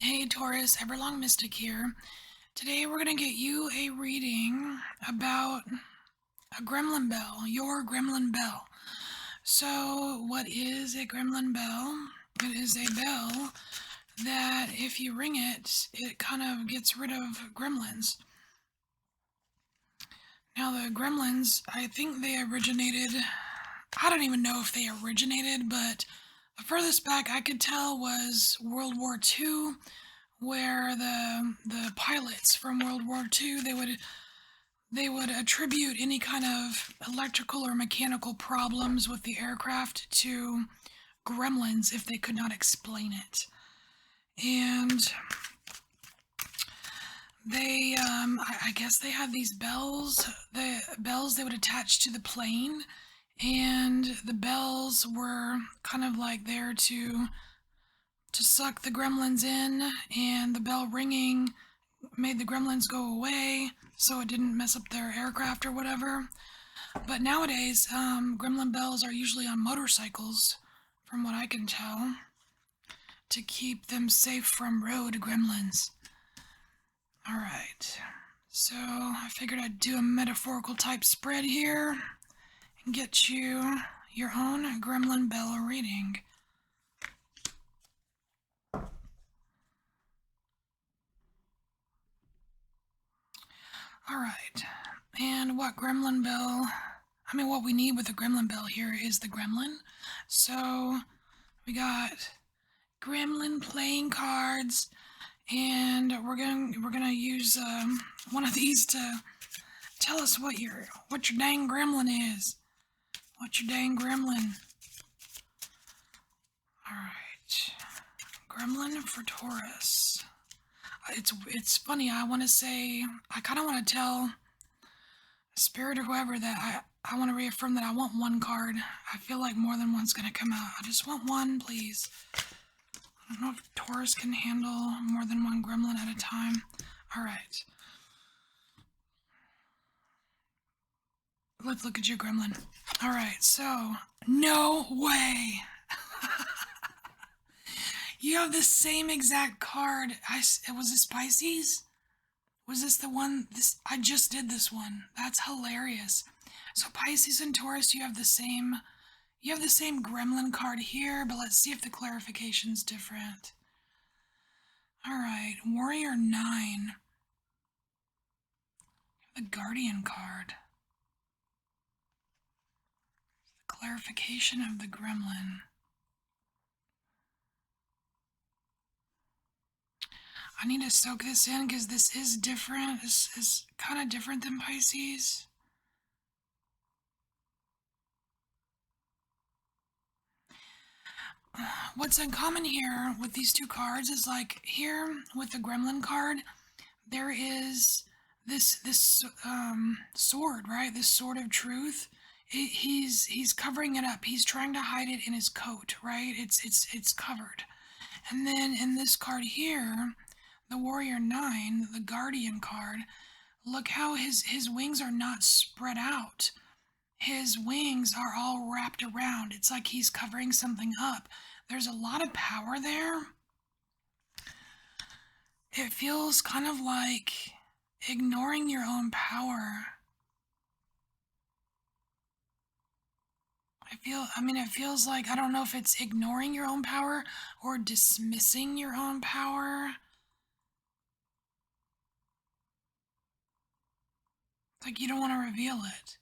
Hey Taurus, Everlong Mystic here. Today we're going to get you a reading about a gremlin bell, your gremlin bell. So, what is a gremlin bell? It is a bell that if you ring it, it kind of gets rid of gremlins. Now, the gremlins, I think they originated, I don't even know if they originated, but the furthest back I could tell was World War II, where the pilots from World War II they would attribute any kind of electrical or mechanical problems with the aircraft to gremlins if they could not explain it. And I guess they had these bells, the bells they would attach to the plane, and the bells were kind of like there to suck the gremlins in, and the bell ringing made the gremlins go away so it didn't mess up their aircraft or whatever. But nowadays, gremlin bells are usually on motorcycles, from what I can tell, to keep them safe from road gremlins. Alright, so I figured I'd do a metaphorical type spread here and get you your own gremlin bell reading. Alright, and what we need with a gremlin bell here is the gremlin. So we got gremlin playing cards, and we're gonna use one of these to tell us what your dang gremlin is. What's your dang gremlin? Alright, gremlin for Taurus. It's funny, I kind of want to tell Spirit or whoever that I want to reaffirm that I want one card. I feel like more than one's going to come out. I just want one, please. I don't know if Taurus can handle more than one gremlin at a time. Alright. Let's look at your gremlin. Alright, so, no way! You have the same exact card. Was this Pisces? Was this the one? I just did this one. That's hilarious. So Pisces and Taurus, you have the same gremlin card here, but let's see if the clarification's different. Alright, Warrior 9. The Guardian card. The clarification of the gremlin. I need to soak this in because this is different. This is kind of different than Pisces. What's uncommon here with these two cards is, like, here with the gremlin card, there is this sword, right? This sword of truth. He's covering it up. He's trying to hide it in his coat, right? It's covered. And then in this card here, the Warrior 9, the Guardian card, look how his wings are not spread out. His wings are all wrapped around. It's like he's covering something up. There's a lot of power there. It feels kind of like ignoring your own power. It feels like, I don't know if it's ignoring your own power or dismissing your own power. It's like you don't want to reveal it.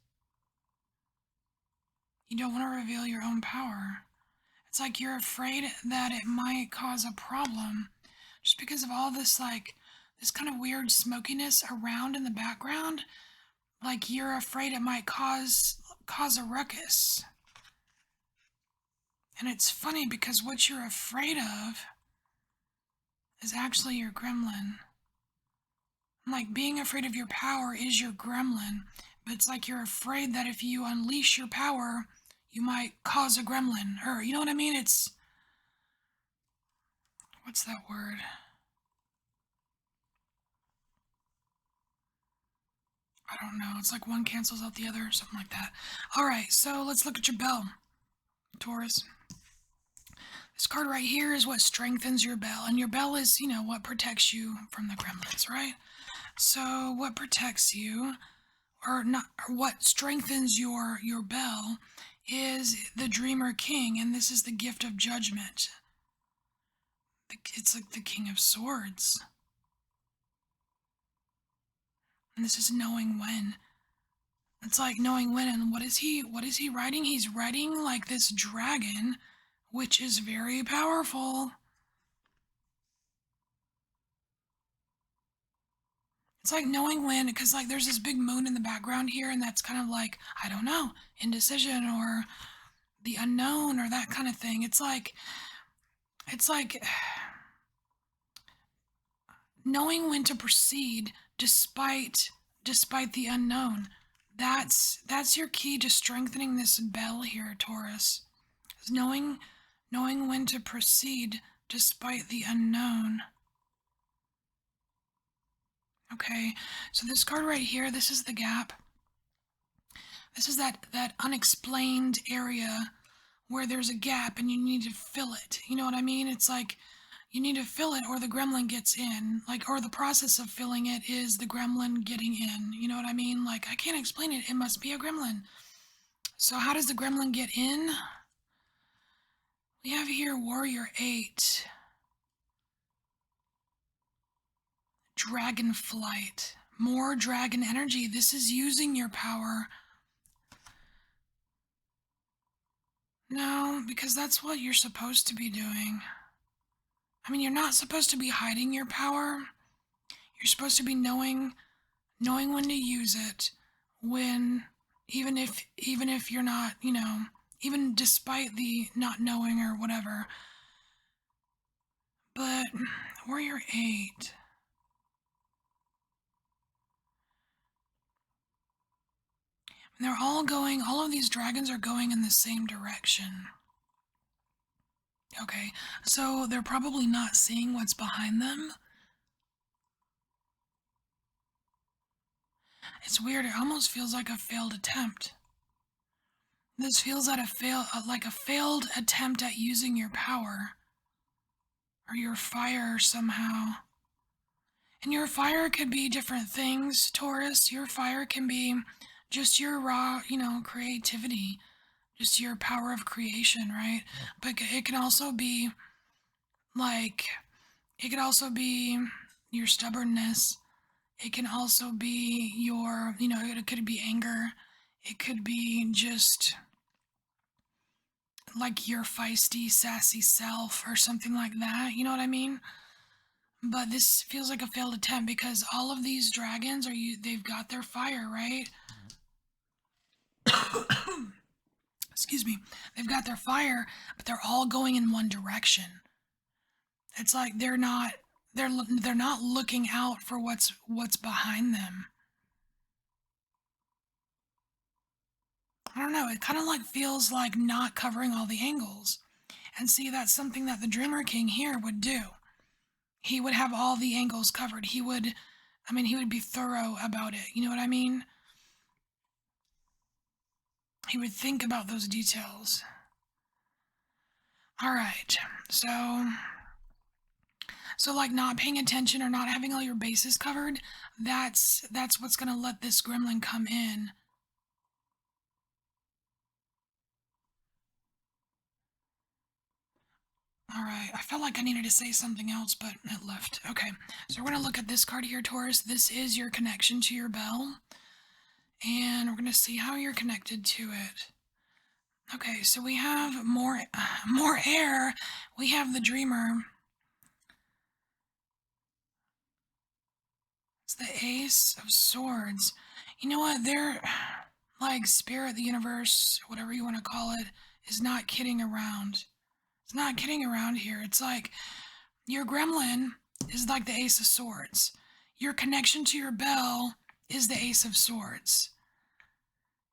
You don't want to reveal your own power. It's like you're afraid that it might cause a problem just because of all this, like, this kind of weird smokiness around in the background. Like you're afraid it might cause a ruckus. And it's funny because what you're afraid of is actually your gremlin. Like, being afraid of your power is your gremlin, but it's like you're afraid that if you unleash your power, you might cause a gremlin. Or, you know what I mean? What's that word? I don't know. It's like one cancels out the other or something like that. Alright, so let's look at your bell, Taurus. This card right here is what strengthens your bell, and your bell is, what protects you from the gremlins, right? So what protects you, or not, or what strengthens your bell, is the Dreamer King, and this is the gift of judgment. It's like the King of Swords, and this is knowing when. It's like knowing when, and what is he? What is he riding? He's riding like this dragon, which is very powerful. It's like knowing when, because like there's this big moon in the background here, and that's kind of like, I don't know, indecision or the unknown or that kind of thing. It's like knowing when to proceed despite the unknown. That's your key to strengthening this bell here, Taurus. Is knowing when to proceed despite the unknown. Okay, so this card right here, this is the gap. This is that unexplained area where there's a gap and you need to fill it. You know what I mean? It's like you need to fill it or the gremlin gets in. Like, or the process of filling it is the gremlin getting in. You know what I mean? Like, I can't explain it. It must be a gremlin. So how does the gremlin get in? We have here Warrior 8. Dragon flight. More dragon energy. This is using your power. No, because that's what you're supposed to be doing. I mean, you're not supposed to be hiding your power. You're supposed to be knowing when to use it, when even if you're not, even despite the not knowing or whatever. But Warrior 8. And they're all of these dragons are going in the same direction. Okay, so they're probably not seeing what's behind them. It's weird, it almost feels like a failed attempt. This feels like a failed attempt at using your power. Or your fire somehow. And your fire could be different things, Taurus. Your fire can be just your raw, creativity. Just your power of creation, right? But it can also be like, it could also be your stubbornness. It can also be your, it could be anger. It could be just like your feisty, sassy self or something like that. You know what I mean? But this feels like a failed attempt because all of these dragons they've got their fire, right? Excuse me. They've got their fire, but they're all going in one direction. It's like they're not looking out for what's behind them. I don't know, it kind of like feels like not covering all the angles. And see, that's something that the Dreamer King here would do. He would have all the angles covered. He would be thorough about it. You know what I mean? He would think about those details. All right. So like not paying attention or not having all your bases covered, that's what's going to let this gremlin come in. All right. I felt like I needed to say something else, but it left. Okay. So we're going to look at this card here, Taurus. This is your connection to your bell. And we're going to see how you're connected to it. Okay, so we have more air. We have the Dreamer. It's the Ace of Swords. You know what? They're like Spirit, the universe, whatever you want to call it, is not kidding around. It's not kidding around here. It's like your gremlin is like the Ace of Swords. Your connection to your bell is the Ace of Swords.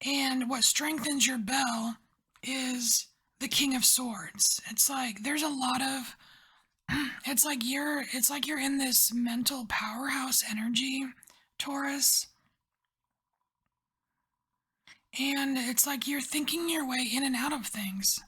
And what strengthens your bell is the King of Swords. It's like there's a lot of it's like you're in this mental powerhouse energy, Taurus. And it's like you're thinking your way in and out of things.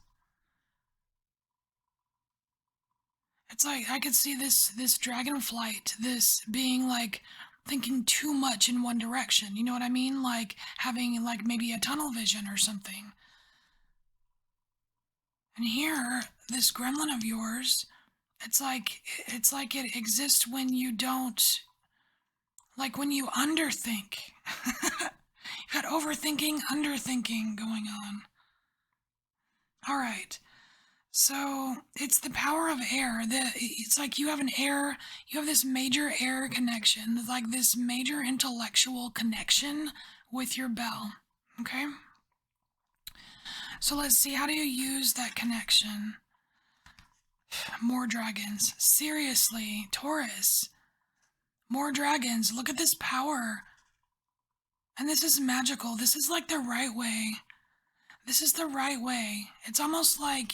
It's like I could see this dragon flight, this being like thinking too much in one direction. You know what I mean? Like having like maybe a tunnel vision or something. And here, this gremlin of yours, it's like it exists when you don't, like when you underthink. You got overthinking, underthinking going on. All right. So it's the power of air. It's like you have an air, you have this major air connection, like this major intellectual connection with your bell. Okay? So let's see, how do you use that connection? More dragons. Seriously, Taurus. More dragons. Look at this power. And this is magical. This is like the right way. This is the right way. It's almost like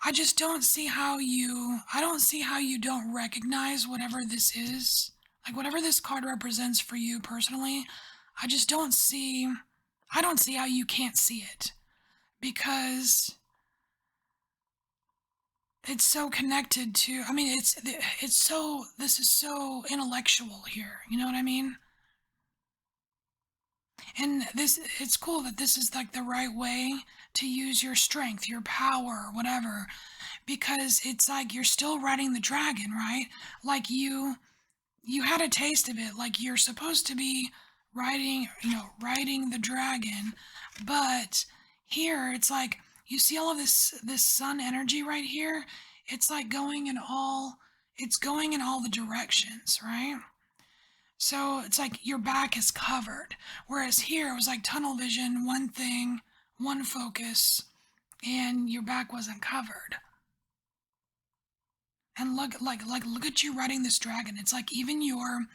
I just don't see how I don't see how you don't recognize whatever this is. Like whatever this card represents for you personally, I just don't see, I don't see how you can't see it. Because it's so connected to, I mean, it's so, this is so intellectual here. You know what I mean? And this, it's cool that this is like the right way to use your strength, your power, whatever, because it's like you're still riding the dragon, right? Like you had a taste of it, like you're supposed to be riding, riding the dragon, but here it's like you see all of this sun energy right here. It's like going in all, it's going in all the directions, right? So it's like your back is covered. Whereas here it was like tunnel vision, one thing, one focus, and your back wasn't covered. And look at you riding this dragon. It's like even your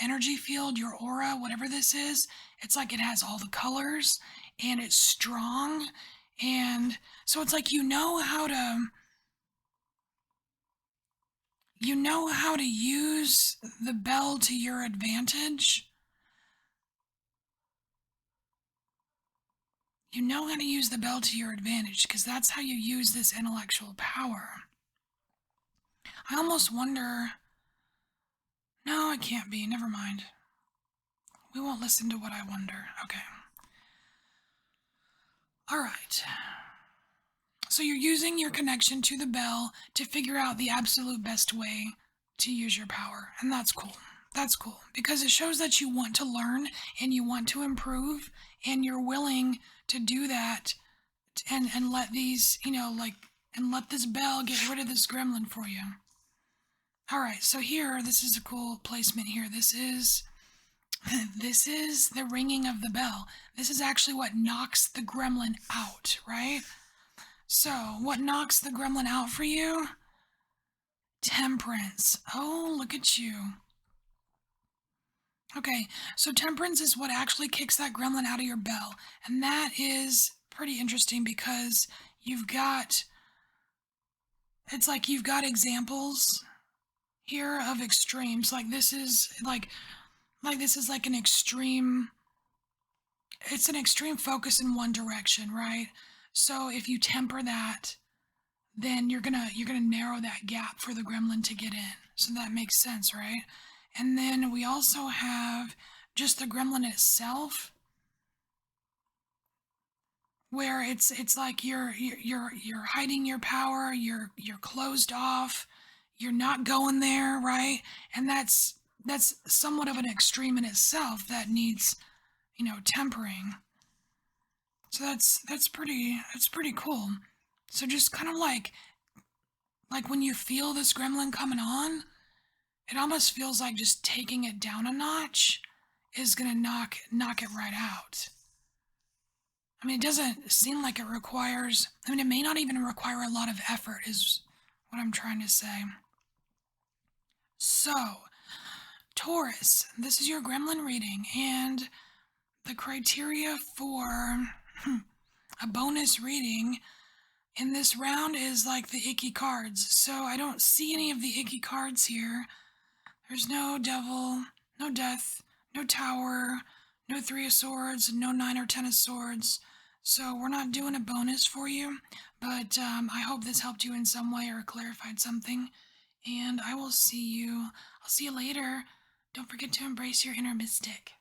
energy field, your aura, whatever this is, it's like it has all the colors and it's strong. And so it's like you know how to use the bell to your advantage. You know how to use the bell to your advantage because that's how you use this intellectual power. I almost wonder. No, it can't be. Never mind. We won't listen to what I wonder. Okay. All right. So you're using your connection to the bell to figure out the absolute best way to use your power. And that's cool. That's cool because it shows that you want to learn and you want to improve and you're willing to do that and let these, and let this bell get rid of this gremlin for you. All right, so here, this is a cool placement here. This is this is the ringing of the bell. This is actually what knocks the gremlin out, right? So, what knocks the gremlin out for you? Temperance. Oh, look at you. Okay, so temperance is what actually kicks that gremlin out of your bell. And that is pretty interesting because you've got, it's like you've got examples here of extremes. Like this is like an extreme, it's an extreme focus in one direction, right? So if you temper that, then you're gonna narrow that gap for the gremlin to get in. So that makes sense, right? And then we also have just the gremlin itself, where it's like you're hiding your power, you're closed off, you're not going there, right? And that's somewhat of an extreme in itself that needs, tempering. So that's pretty cool. So just kind of like when you feel this gremlin coming on, it almost feels like just taking it down a notch is gonna knock it right out. I mean, it doesn't seem like it requires. I mean, it may not even require a lot of effort, is what I'm trying to say. So, Taurus, this is your gremlin reading, and the criteria for a bonus reading in this round is like the icky cards. So I don't see any of the icky cards here. There's no devil, no death, no tower, no three of swords, no nine or ten of swords. So we're not doing a bonus for you. But I hope this helped you in some way or clarified something. And I will see you. I'll see you later. Don't forget to embrace your inner mystic.